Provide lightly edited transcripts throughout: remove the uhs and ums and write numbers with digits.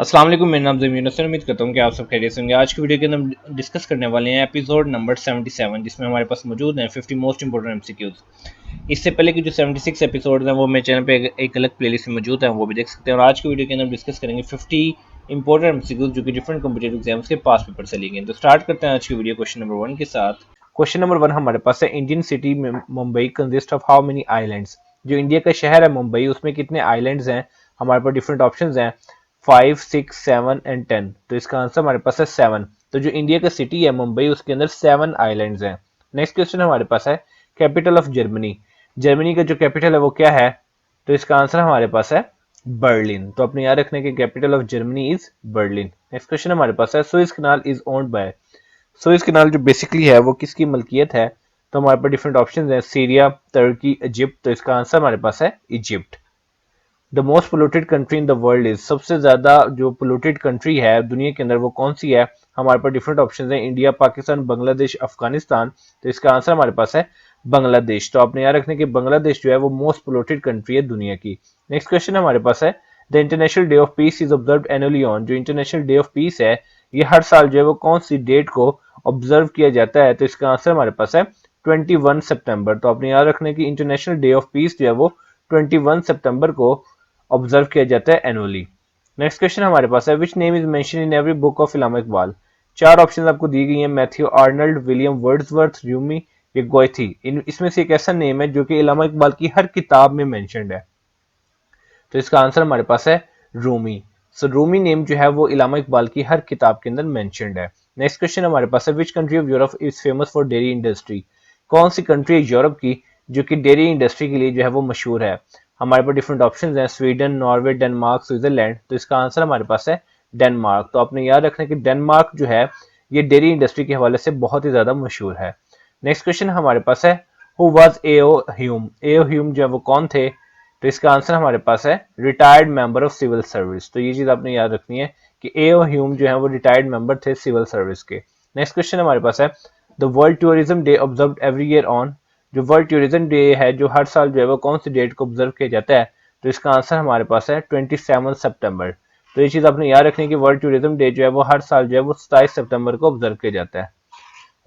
अस्सलाम वालेकुम, मेरा नाम ज़मीन हसन। उम्मीद करता हूँ कि आप सब खैरियत से होंगे। आज की वीडियो के अंदर हम डिस्कस करने वाले हैं एपिसोड नंबर 77, जिसमें हमारे पास मौजूद हैं 50 मोस्ट इंपोर्टेंट एमसीक्यूज़। इससे पहले की जो 76 एपिसोड हैं वो मेरे चैनल पे एक अलग प्लेलिस्ट में मौजूद है, वो भी देख सकते हैं। और आज की वीडियो के अंदर हम डिस्कस करेंगे 50 इंपॉर्टेंट एमसीक्यूज़ जो कि डिफरेंट कॉम्पिटेटिव एग्जाम्स के पास पेपर से लिए गए। तो स्टार्ट करते हैं आज की वीडियो क्वेश्चन नंबर 1 के साथ। क्वेश्चन नंबर 1 हमारे पास है, इंडियन सिटी में Mumbai consist of how many islands. जो इंडिया का शहर है मुंबई, उसमें कितने आइलैंड्स हैं? हमारे पास डिफरेंट ऑप्शंस हैं 5, 6, 7 एंड 10। तो इसका आंसर हमारे पास है 7। तो जो इंडिया का सिटी है मुंबई, उसके अंदर 7 आइलैंड्स हैं। नेक्स्ट क्वेश्चन हमारे पास है, कैपिटल ऑफ जर्मनी। जर्मनी का जो कैपिटल है वो क्या है? तो इसका आंसर हमारे पास है बर्लिन। तो अपने याद रखने की capital of Germany is Berlin. Next question हमारे पास है, Suez canal is owned by. Suez canal जो बेसिकली है वो किसकी मलकियत है? तो हमारे पास डिफरेंट ऑप्शन है, सीरिया, तुर्की, इजिप्ट। तो इसका आंसर हमारे पास है Egypt. The most polluted country in the world is, सबसे ज्यादा जो पोल्यूटेड कंट्री है दुनिया के अंदर वो कौन सी है? हमारे पास डिफरेंट ऑप्शन है, इंडिया, पाकिस्तान, बांग्लादेश, अफगानिस्तान। तो इसका आंसर हमारे पास है बांग्लादेश। तो आपने याद रखने की बांग्लादेश जो है वो मोस्ट पोल्यूटेड कंट्री है दुनिया की। नेक्स्ट क्वेश्चन हमारे पास है, the international day of peace is observe annually on. जो इंटरनेशनल डे ऑफ पीस है ये हर साल जो है वो कौन सी डेट को ऑब्जर्व किया जाता है? तो इसका आंसर हमारे पास है 21 सितंबर। तो आपने याद रखने की इंटरनेशनल डे ऑफ पीस जो है वो 21 सितंबर को ऑब्जर्व किया जाता है एनुअली। नेक्स्ट क्वेश्चन हमारे पास है, which name is mention in every book of Allama Iqbal. चार ऑप्शन आपको दी गई हैं, Matthew Arnold, William Wordsworth, Rumi या गोएथी। इसमें से एक ऐसा नेम है जो कि इलामा इकबाल की हर किताब में मेंशन्ड है। तो इसका आंसर हमारे पास है रूमी। सो रूमी नेम जो है वो इलामा इकबाल की हर किताब के अंदर मेंशन्ड है। नेक्स्ट क्वेश्चन हमारे पास है, which country of Europe is famous for dairy industry. कौन सी कंट्री है यूरोप की जो कि डेयरी इंडस्ट्री के लिए जो है वो मशहूर है? हमारे पास डिफरेंट ऑप्शंस हैं, स्वीडन, नॉर्वे, डेनमार्क, स्विट्जरलैंड। तो इसका आंसर हमारे पास है डेनमार्क। तो आपने याद रखना कि डेनमार्क जो है ये डेयरी इंडस्ट्री के हवाले से बहुत ही ज्यादा मशहूर है। नेक्स्ट क्वेश्चन हमारे पास है, who was AO Hume. AO Hume जो है वो कौन थे? तो इसका आंसर हमारे पास है retired member of civil service. तो ये चीज आपने याद रखनी है कि एओ ह्यूम जो है वो रिटायर्ड मेंबर थे सिविल सर्विस के। नेक्स्ट क्वेश्चन हमारे पास है, the world tourism day observe every year on. जो वर्ल्ड टूरिज्म डे है जो हर साल जो है वो कौन सी डेट को ऑब्जर्व किया जाता है? तो इसका आंसर हमारे पास है 27 सितंबर। तो ये चीज आपने याद रखनी है कि वर्ल्ड टूरिज्म डे जो है वो हर साल जो है वो 27 सितंबर को ऑब्जर्व किया जाता है।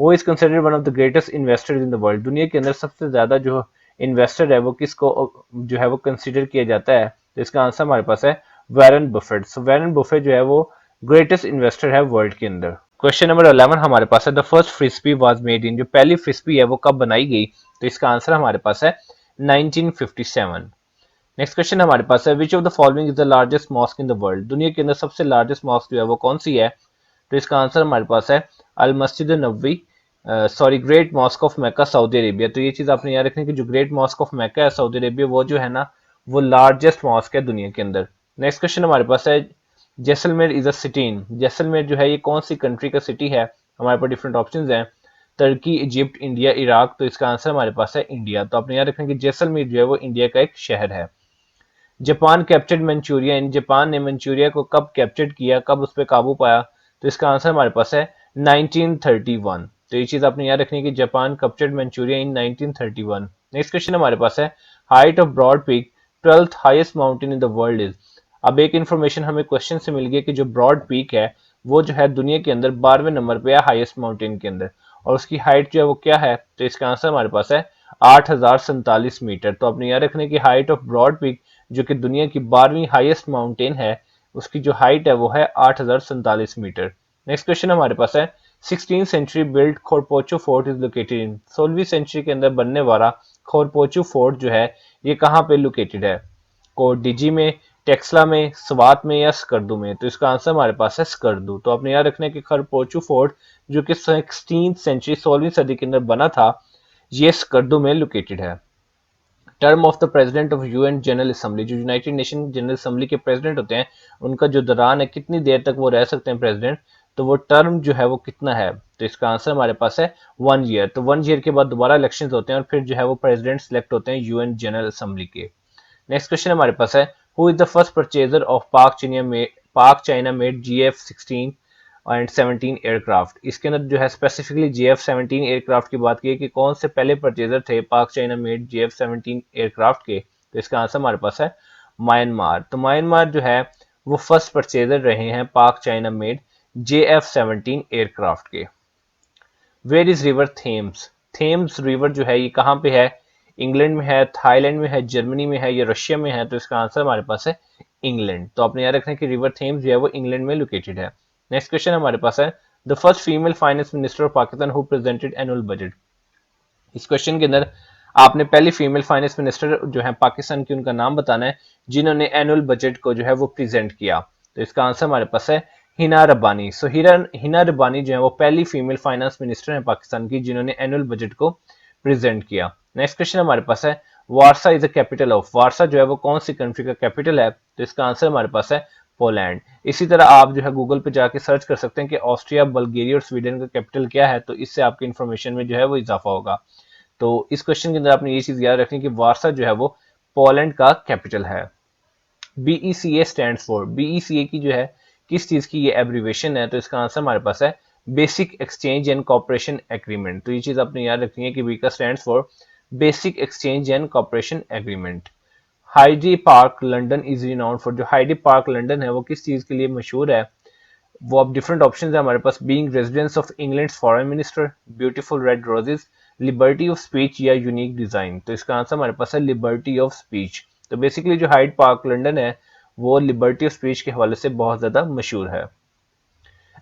वो is considered one of the greatest investors in the world. दुनिया के अंदर सबसे ज्यादा जो इन्वेस्टर है वो किसको जो है वो कंसिडर किया जाता है? तो इसका आंसर हमारे पास है वॉरेन बफेट। सो वॉरेन बफेट जो है वो ग्रेटेस्ट इन्वेस्टर है वर्ल्ड के अंदर। क्वेश्चन नंबर 11 हमारे पास है, the first frisbee was made in. जो पहली फ्रिस्बी है वो कब बनाई गई? तो इसका आंसर हमारे पास है 1957। नेक्स्ट क्वेश्चन हमारे पास है, which of the following is the largest mosque in the world. दुनिया के अंदर सबसे लार्जेस्ट मॉस्क जो है वो कौन सी है? तो इसका आंसर हमारे पास है Al Masjid Nabawi, sorry great mosque of Mecca, Saudi Arabia. तो ये चीज आपने याद रखनी कि जो ग्रेट मॉस्क ऑफ मक्का है सऊदी अरेबिया, वो जो है ना वो लार्जेस्ट मॉस्क है दुनिया के अंदर। नेक्स्ट क्वेश्चन हमारे पास है, Jaisalmer is a city in. Jaisalmer जो है ये कौन सी कंट्री का सिटी है? हमारे पास डिफरेंट ऑप्शंस हैं, तुर्की, इजिप्ट, इंडिया, इराक। तो इसका आंसर हमारे पास है इंडिया। तो आपने याद रखना कि जैसलमेर जो है वो इंडिया का एक शहर है। जापान कैप्चर्ड मंचूरिया इन। जापान ने मंचूरिया को कब कैप्चर्ड किया, कब उस पर काबू पाया? तो इसका आंसर हमारे पास है 1931। तो ये चीज आपने याद रखनी है कि Japan captured Manchuria in 1931। Next question हमारे पास है, height of Broad Peak 12th highest mountain in the world is. अब एक इन्फॉर्मेशन हमें क्वेश्चन से मिल गई कि जो ब्रॉड पीक है वो जो है दुनिया के अंदर 12वें नंबर पे है हाईएस्ट माउंटेन के अंदर, और उसकी हाइट जो है वो क्या है? तो इसका आंसर हमारे पास है 8,047 मीटर। तो अपने याद रखने की हाइट ऑफ ब्रॉड पीक जो कि दुनिया की 12वीं हाईएस्ट माउंटेन है, उसकी जो हाइट है वो है 8,047 मीटर। नेक्स्ट क्वेश्चन हमारे पास है, 16th century build Khorpocho fort is located in. 16वीं सेंचुरी के अंदर बनने वाला खोरपोचो फोर्ट जो है ये कहाँ पे लोकेटेड है? कोडिजी में, टेक्सला में, स्वात में या स्कर्दू में? तो इसका आंसर हमारे पास है स्कर्दू। तो आपने याद रखना है कि खरपोचू फोर्ट जो कि 16th सेंचुरी 16वीं सदी के अंदर बना था, ये स्कर्दू में लोकेटेड है। Term of the president of UN general assembly. जो यूनाइटेड नेशन जनरल असेंबली के प्रेसिडेंट होते हैं उनका जो दौरान है, कितनी देर तक वो रह सकते हैं प्रेसिडेंट, तो वो टर्म जो है वो कितना है? तो इसका आंसर हमारे पास है 1 ईयर। तो 1 ईयर के बाद दोबारा इलेक्शन होते हैं और फिर जो है वो प्रेसिडेंट सिलेक्ट होते हैं यूएन जनरल असेंबली के। नेक्स्ट क्वेश्चन हमारे पास है, who is the first purchaser of Pak China made GF-16 and 17 aircraft. इसके अंदर जो है स्पेसिफिकली GF-17 एयरक्राफ्ट की बात की है कि कौन से पहले परचेजर थे पाक चाइना मेड GF-17 एयरक्राफ्ट के। तो इसका आंसर हमारे पास है म्यांमार। तो म्यांमार जो है वो फर्स्ट परचेजर रहे हैं Pak China made JF-17 aircraft के। Where is river Thames? Thames river जो है ये कहाँ पे है? इंग्लैंड में है, थाईलैंड में है, जर्मनी में है या रशिया में है? तो इसका आंसर हमारे पास है इंग्लैंड। तो आपने याद रखना है कि रिवर थेम्स जो है वो इंग्लैंड में लोकेटेड है। नेक्स्ट क्वेश्चन हमारे पास है the first female finance minister of Pakistan who presented annual budget. इस क्वेश्चन के अंदर आपने पहली फीमेल फाइनेंस मिनिस्टर जो है पाकिस्तान की उनका नाम बताना है जिन्होंने एनुअल बजट को जो है वो प्रेजेंट किया। तो इसका आंसर हमारे पास है हिना रब्बानी। सो हिना रब्बानी जो है वो पहली फीमेल फाइनेंस मिनिस्टर है पाकिस्तान की जिन्होंने एनुअल बजट को प्रेजेंट किया। नेक्स्ट क्वेश्चन हमारे पास है वारसा इज द कैपिटल ऑफ? वारसा जो है वो कौन सी कंट्री का कैपिटल है? तो इसका आंसर हमारे पास है पोलैंड। इसी तरह आप जो है गूगल पे जाके सर्च कर सकते हैं कि ऑस्ट्रिया, बल्गेरिया और स्वीडन का कैपिटल क्या है, तो इससे आपकी इन्फॉर्मेशन में जो है वो इजाफा होगा। तो इस क्वेश्चन के अंदर आपने ये चीज याद रखनी कि वारसा जो है वो पोलैंड का कैपिटल है। BECA stand for? बीईसीए की जो है किस चीज की ये एब्रीवेशन है? तो इसका आंसर हमारे पास है basic exchange and cooperation agreement. तो ये चीज आपने याद रखनी है कि बी का stand for basic exchange and cooperation agreement. Heidi park London is renowned for? जो हाइडी पार्क लंदन है वो किस चीज के लिए मशहूर है? वो अब डिफरेंट ऑप्शन है हमारे पास। Being residence of England foreign minister, beautiful red roses, liberty of speech या यूनिक डिजाइन। तो इसका आंसर हमारे पास है लिबर्टी ऑफ स्पीच। तो बेसिकली जो हाइड पार्क लंदन है वो लिबर्टी ऑफ स्पीच के हवाले से बहुत ज्यादा मशहूर है।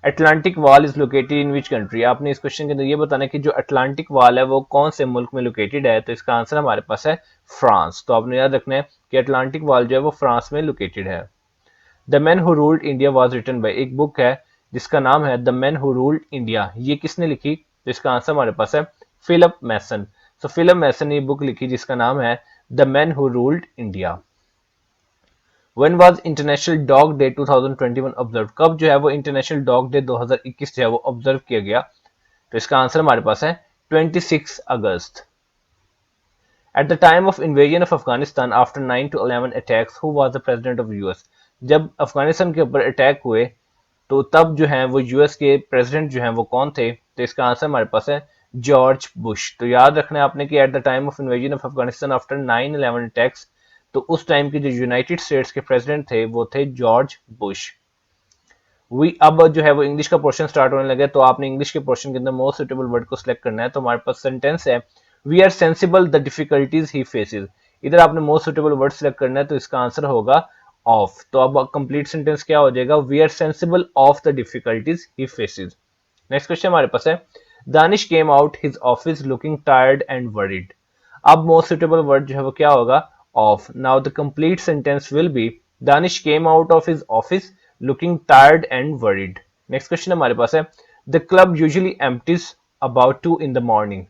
Atlantic wall is located in which country? आपने इस क्वेश्चन के अंदर ये बताना है कि जो अटलांटिक वॉल है वो कौन से मुल्क में लोकेटेड है? तो इसका आंसर हमारे पास है फ्रांस। तो आपने याद रखना है कि अटलांटिक वॉल जो है वो फ्रांस में लोकेटेड है। The man who ruled India was written by? एक बुक है जिसका नाम है the man who ruled India, ये किसने लिखी? तो इसका आंसर हमारे पास है फिलिप मैसन। सो फिलिप मैसन ने बुक लिखी जिसका नाम है the man who ruled India. When was international dog day 2021 observe? कब जो है वो इंटरनेशनल डॉग डे 2021 जो है वो ऑब्जर्व किया गया? तो इसका आंसर हमारे पास है 26 अगस्त। At the time of invasion of Afghanistan after 9 to 11 attacks, who was the president of US? जब अफगानिस्तान के ऊपर अटैक हुए तो तब जो है वो यूएस के प्रेसिडेंट जो है वो कौन थे? तो इसका आंसर हमारे पास है जॉर्ज बुश। तो याद रखना है आपने कि at the time of invasion of Afghanistan after 9/11 attacks, तो उस टाइम के जो यूनाइटेड स्टेट्स के प्रेसिडेंट थे वो थे जॉर्ज बुश। वी अब जो है वो इंग्लिश का पोर्शन स्टार्ट होने लगे, तो आपने इंग्लिश के पोर्शन के अंदर मोस्ट सुटेबल वर्ड को सिलेक्ट करना है। तो हमारे पास सेंटेंस है we are sensible the difficulties he faces. इधर आपने मोस्ट सुटेबल वर्ड सिलेक्ट करना है, तो इसका आंसर होगा ऑफ। तो अब कंप्लीट सेंटेंस क्या हो जाएगा? We are sensible of the difficulties he faces. Next question हमारे पास है Danish came out his office looking tired and worried. अब मोस्ट सुटेबल वर्ड जो है वो क्या होगा? Of. Now the complete sentence will be Danish came out of his office looking tired and worried. Next question हमारे पास है the club usually empties about 2 in the morning.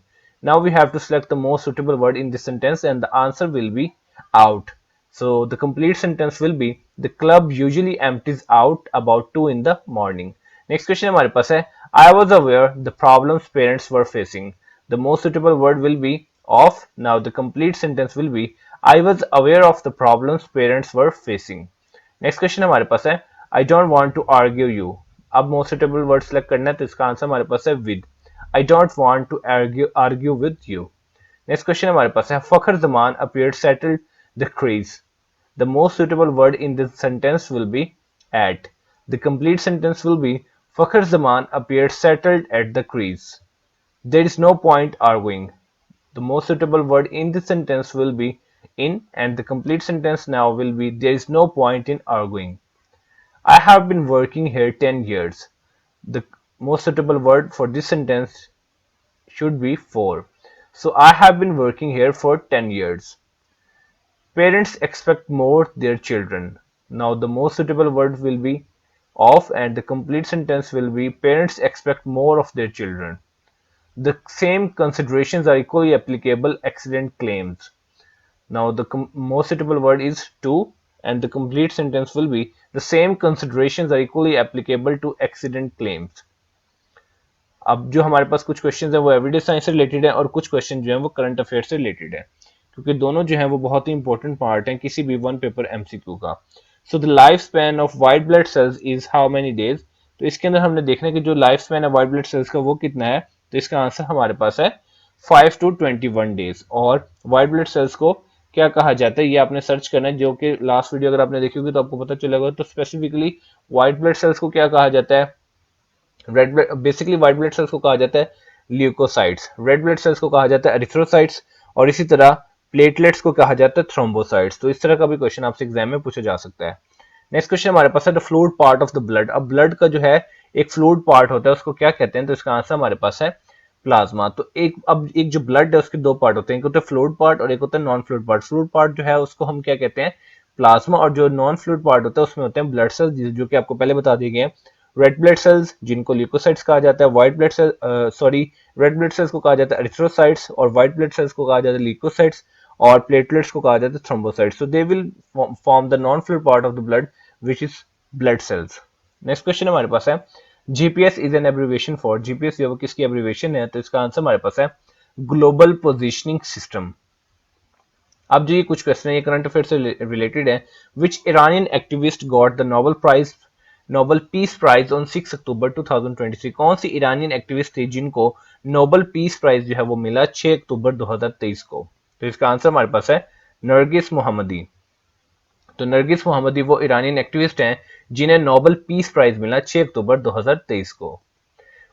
Now we have to select the most suitable word in this sentence and the answer will be out. So the complete sentence will be the club usually empties out about 2 in the morning. Next question हमारे पास है I was aware the problems parents were facing. The most suitable word will be of. Now the complete sentence will be I was aware of the problems parents were facing. Next question हमारे पास है I don't want to argue you. अब most suitable word select करना है, तो इसका answer हमारे पास है with. I don't want to argue with you. Next question हमारे पास है फखर Zaman appeared settled the crease. The most suitable word in this sentence will be at. The complete sentence will be Fakhr Zaman appeared settled at the crease. There is no point arguing. The most suitable word in this sentence will be in, and the complete sentence now will be there is no point in arguing. I have been working here 10 years. The most suitable word for this sentence should be for. So I have been working here for 10 years. Parents expect more their children. Now the most suitable word will be of, and the complete sentence will be parents expect more of their children. The same considerations are equally applicable accident claims. Now the most suitable word is to, and the complete sentence will be the same considerations are equally applicable to accident claims. अब जो हमारे पास कुछ question है वो everyday science से related है और कुछ क्वेश्चन जो है वो करंट अफेयर से रिलेटेड है, क्योंकि दोनों जो है वो बहुत ही इंपॉर्टेंट पार्ट हैं किसी भी वन पेपर एमसीक्यू का। So the life span of white blood cells is how many days? तो इसके अंदर हमने देखना है कि जो लाइफ स्पैन है वाइट ब्लड सेल्स का वो कितना है। तो इसका आंसर हमारे पास है 5 to 21 डेज, और वाइट ब्लड सेल्स को क्या कहा जाता है, ये आपने सर्च करना है, जो कि लास्ट वीडियो अगर आपने देखी होगी तो आपको पता चलेगा। तो स्पेसिफिकली व्हाइट ब्लड सेल्स को क्या कहा जाता है, red blood, basically white blood cells को कहा जाता है ल्यूकोसाइट्स, रेड ब्लड सेल्स को कहा जाता है एरिथ्रोसाइट्स, और इसी तरह प्लेटलेट्स को कहा जाता है थ्रोम्बोसाइट्स। तो इस तरह का भी क्वेश्चन आपसे एग्जाम में पूछा जा सकता है। नेक्स्ट क्वेश्चन हमारे पास है the fluid part of the blood. अब ब्लड का जो है एक फ्लूइड पार्ट होता है, उसको क्या कहते हैं, तो इसका आंसर हमारे पास है प्लाज्मा। तो एक जो ब्लड है उसके दो पार्ट होते हैं, एक होता है फ्लूइड पार्ट और एक होता है non fluid part. Fluid part जो है उसको हम क्या कहते हैं, प्लाज्मा, और जो नॉन फ्लूइड पार्ट होता है उसमें होते हैं ब्लड सेल्स, जो कि आपको पहले बता दिए गए हैं। रेड ब्लड सेल्स जिनको ल्यूकोसाइट्स कहा जाता है, white blood cell sorry red blood cells को कहा जाता है एरिथ्रोसाइट्स, और व्हाइट ब्लड सेल्स को कहा जाता है ल्यूकोसाइट्स, और प्लेटलेट्स को कहा जाता है thrombocytes. So they will form the non fluid part of the blood which is blood cells. Next question हमारे पास है GPS is an abbreviation for, GPS जो किसकी एब्रिविएशन है, तो इसका आंसर हमारे पास है ग्लोबल पोजिशनिंग सिस्टम। अब जो ये कुछ क्वेश्चन है ये करंट अफेयर से रिलेटेड है। Which Iranian activist got the Nobel peace prize on 6 October 2023। कौन सी ईरानियन एक्टिविस्ट थी जिनको नोबल पीस प्राइज जो है वो मिला 6 अक्टूबर 2023 को, तो इसका आंसर हमारे पास है नरगिस मोहम्मदी। तो नरगिस मोहम्मदी वो ईरानियन एक्टिविस्ट हैं जिन्हें नोबल पीस प्राइज मिला 6 अक्टूबर 2023 को।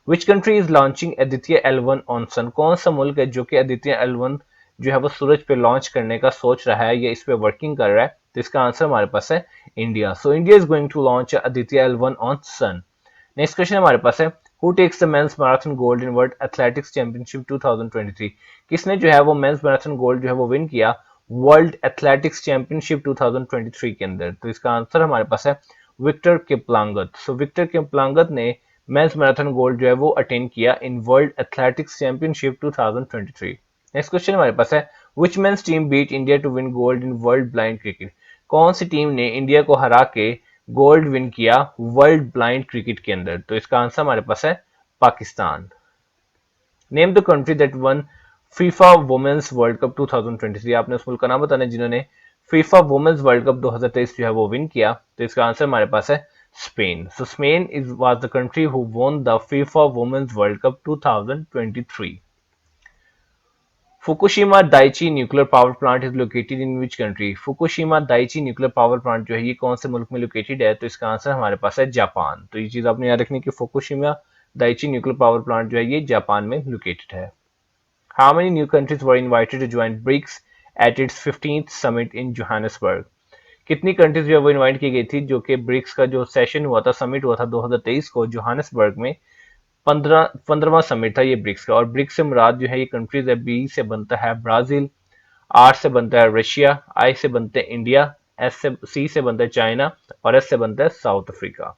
Which country is launching Aditya L1 on sun. कौन सा मुल्क है जो कि आदित्य L1 जो है वो सूरज पे लॉन्च करने का सोच रहा है या इस पे वर्किंग कर रहा है, तो इसका आंसर हमारे पास है India. So India is going to launch Aditya L1 on sun. Next question हमारे पास है who takes the men's marathon gold in world athletics championship 2023। किसने जो है वो मेंस मैराथन गोल्ड जो है वो विन किया वर्ल्ड एथलेटिक्स चैंपियनशिप 2023 के अंदर, तो इसका आंसर हमारे पास है विक्टर किपलांगत। सो विक्टर किपलांगत ने मेंस मैराथन गोल्ड जो है वो अटेन किया in world athletics championship 2023। Next question हमारे पास है which men's team beat India to win gold in world blind cricket. कौन सी टीम ने इंडिया को हरा के गोल्ड विन किया वर्ल्ड ब्लाइंड क्रिकेट के अंदर, तो इसका आंसर हमारे पास है Pakistan. Name the country that won FIFA women's world cup 2023। आपने उस मुल्क का नाम बताना है जिन्होंने फीफा वुमेन्स वर्ल्ड कप 2023 जो है वो विन किया, तो इसका आंसर हमारे पास है Spain. So Spain is was the country who won the FIFA women's world cup 2023। Fukushima Daiichi nuclear power plant is located in which country. Fukushima Daiichi nuclear power plant जो है ये कौन से मुल्क में लोकेटेड है, तो इसका आंसर हमारे पास है जापान। तो ये चीज आपने याद रखनी कि Fukushima Daiichi nuclear power plant जो है ये जापान में लोकेटेड है। How many new countries were invited to join BRICS at its 15th summit in Johannesburg. कितनी कंट्रीज जो है वो इनवाइट की गई थी जो कि ब्रिक्स का जो सेशन हुआ था, समिट हुआ था 2023 को जोहान्सबर्ग में, 15वां समिट था ये ब्रिक्स का। और ब्रिक्स से मुराद जो है ये कंट्रीज है, बी से बनता है ब्राजील, आर से बनता है रशिया, आई से बनते हैं इंडिया, सी से बनता है चाइना, और एस से बनता है साउथ अफ्रीका।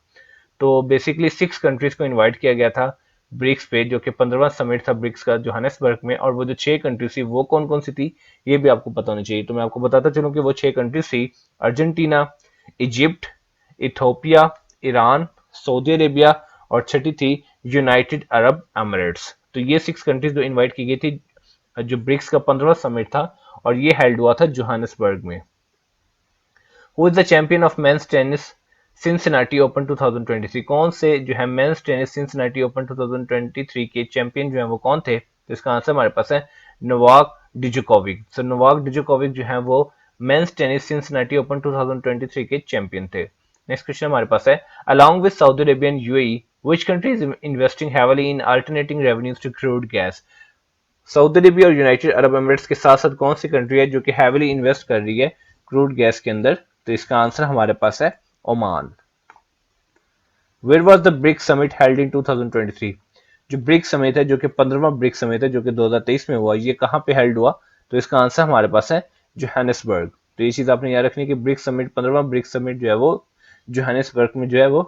तो बेसिकली 6 कंट्रीज को इनवाइट किया गया था ब्रिक्स पे, जो कि 15वां समिट था ब्रिक्स का जोहान्सबर्ग में। और वो जो 6 कंट्रीज थी वो कौन कौन सी थी ये भी आपको पता होना चाहिए। तो मैं आपको बताता चलूं कि वो 6 कंट्रीज थी Argentina, Egypt, Ethiopia, Iran, Saudi Arabia, और छठी थी यूनाइटेड अरब एमिरेट्स। तो ये 6 कंट्रीज जो इनवाइट की गई थी जो ब्रिक्स का 15वां समिट था, और ये हेल्ड हुआ था जोहान्सबर्ग में। Who is the champion of men's tennis Cincinnati open 2023। कौन से जो है मेंस टेनिस सिंसिनाटी ओपन 2023 के चैंपियन जो है वो कौन थे, तो इसका आंसर हमारे पास है नोवाक डिजोकोविक। सो नोवाक डिजोकोविक जो है वो मेंस टेनिस सिंसिनाटी ओपन 2023 के चैंपियन थे। नेक्स्ट क्वेश्चन हमारे पास है along with Saudi Arabia and UAE which country is investing heavily in alternating revenues to crude gas. Saudi Arabia और यूनाइटेड अरब एमिरेट्स के साथ साथ कौन सी कंट्री है जो कि हैवीली इन्वेस्ट कर रही है क्रूड गैस के अंदर, तो इसका आंसर हमारे पास है Oman. Where was the BRICS summit held in 2023। जो ब्रिक्स समिट है जो कि 15वां ब्रिक्स समिट है जो कि 2023 में हुआ, ये कहाँ पे हेल्ड हुआ, तो इसका आंसर हमारे पास है जोहान्सबर्ग। तो ये चीज आपने याद रखनी कि ब्रिक्स समिट 15वां ब्रिक्स समिट जो है वो जोहान्सबर्ग में जो है वो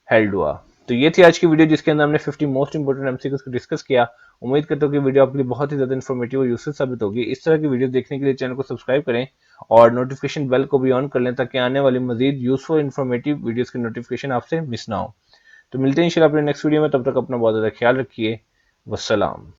हेल्ड हुआ। तो ये थी आज की वीडियो जिसके अंदर हमने 50 मोस्ट इंपोर्टेंट एमसीक्यूज को डिस्कस किया। उम्मीद करता हूँ कि वीडियो आपके लिए बहुत ही ज्यादा इन्फॉर्मेटिव और यूजफुल साबित होगी। इस तरह की वीडियो देखने के लिए चैनल को सब्सक्राइब करें और नोटिफिकेशन बेल को भी ऑन कर लें ताकि आने वाली मजीद यूजफुल इन्फॉर्मेटिव वीडियोस की नोटिफिकेशन आपसे मिस ना हो। तो मिलते हैं इंशाल्लाह अपने नेक्स्ट वीडियो में, तब तक अपना बहुत ज्यादा ख्याल रखिए। वस्सलाम।